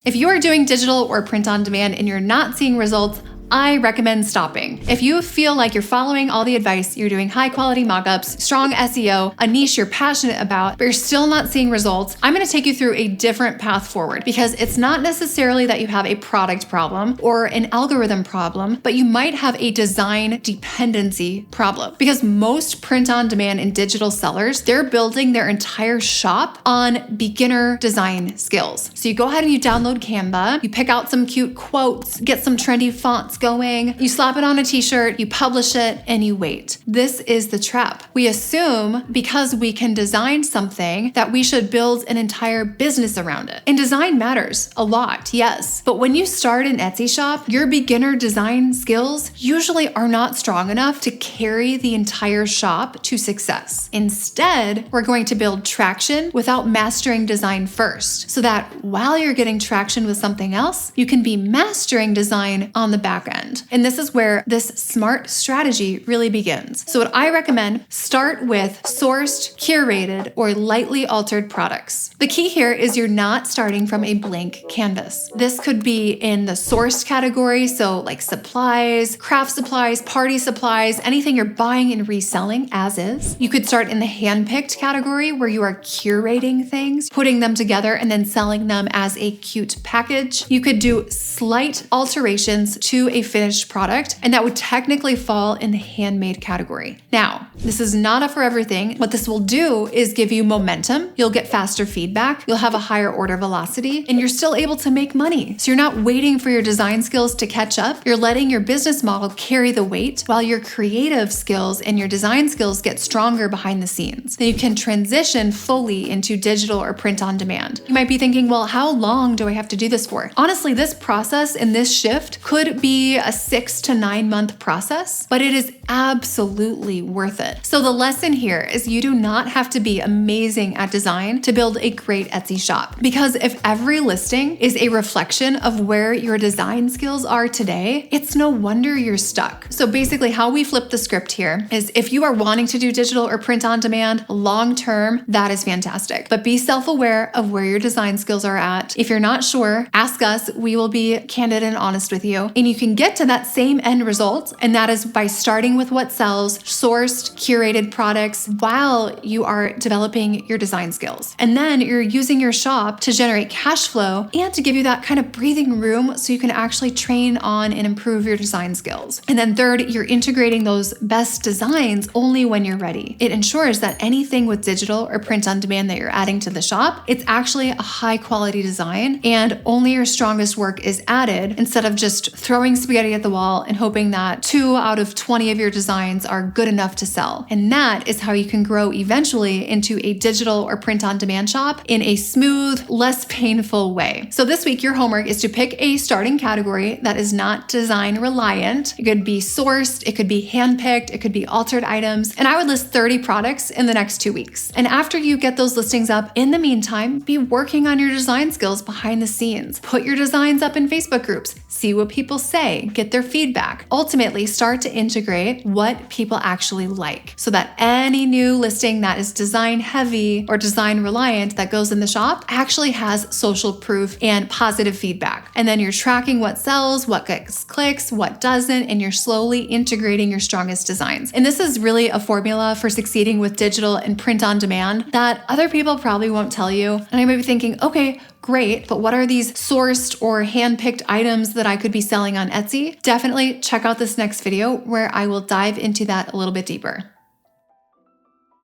If you are doing digital or print on demand and you're not seeing results, I recommend stopping. If you feel like you're following all the advice, you're doing high quality mockups, strong SEO, a niche you're passionate about, but you're still not seeing results, I'm gonna take you through a different path forward because it's not necessarily that you have a product problem or an algorithm problem, but you might have a design dependency problem. Because most print on demand and digital sellers, they're building their entire shop on beginner design skills. So you go ahead and you download Canva, you pick out some cute quotes, get some trendy fonts going, you slap it on a t-shirt, you publish it, and you wait. This is the trap. We assume because we can design something that we should build an entire business around it. And design matters a lot, yes. But when you start an Etsy shop, your beginner design skills usually are not strong enough to carry the entire shop to success. Instead, we're going to build traction without mastering design first, so that while you're getting traction with something else, you can be mastering design on the back end. And this is where this smart strategy really begins. So what I recommend, start with sourced, curated, or lightly altered products. The key here is you're not starting from a blank canvas. This could be in the sourced category, so like supplies, craft supplies, party supplies, anything you're buying and reselling as is. You could start in the handpicked category where you are curating things, putting them together, and then selling them as a cute package. You could do slight alterations to a finished product, and that would technically fall in the handmade category. Now, this is not a forever thing. What this will do is give you momentum. You'll get faster feedback. You'll have a higher order velocity, and you're still able to make money. So you're not waiting for your design skills to catch up. You're letting your business model carry the weight while your creative skills and your design skills get stronger behind the scenes. Then you can transition fully into digital or print on demand. You might be thinking, well, how long do I have to do this for? Honestly, this process and this shift could be a 6 to 9 month process, but it is absolutely worth it. So the lesson here is you do not have to be amazing at design to build a great Etsy shop. Because if every listing is a reflection of where your design skills are today, it's no wonder you're stuck. So basically how we flip the script here is if you are wanting to do digital or print on demand long term, that is fantastic. But be self-aware of where your design skills are at. If you're not sure, ask us. We will be candid and honest with you. And you can get to that same end result, and that is by starting with what sells, sourced, curated products while you are developing your design skills. And then you're using your shop to generate cash flow and to give you that kind of breathing room so you can actually train on and improve your design skills. And then third, you're integrating those best designs only when you're ready. It ensures that anything with digital or print on demand that you're adding to the shop, it's actually a high quality design and only your strongest work is added instead of just throwing spaghetti at the wall and hoping that 2 out of 20 of your designs are good enough to sell. And that is how you can grow eventually into a digital or print on demand shop in a smooth, less painful way. So this week, your homework is to pick a starting category that is not design reliant. It could be sourced, it could be handpicked, it could be altered items. And I would list 30 products in the next 2 weeks. And after you get those listings up, in the meantime, be working on your design skills behind the scenes. Put your designs up in Facebook groups, see what people say, get their feedback. Ultimately, start to integrate what people actually like so that any new listing that is design heavy or design reliant that goes in the shop actually has social proof and positive feedback. And then you're tracking what sells, what gets clicks, what doesn't, and you're slowly integrating your strongest designs. And this is really a formula for succeeding with digital and print on demand that other people probably won't tell you. And I might be thinking, okay, great, but what are these sourced or hand-picked items that I could be selling on Etsy? Definitely check out this next video where I will dive into that a little bit deeper.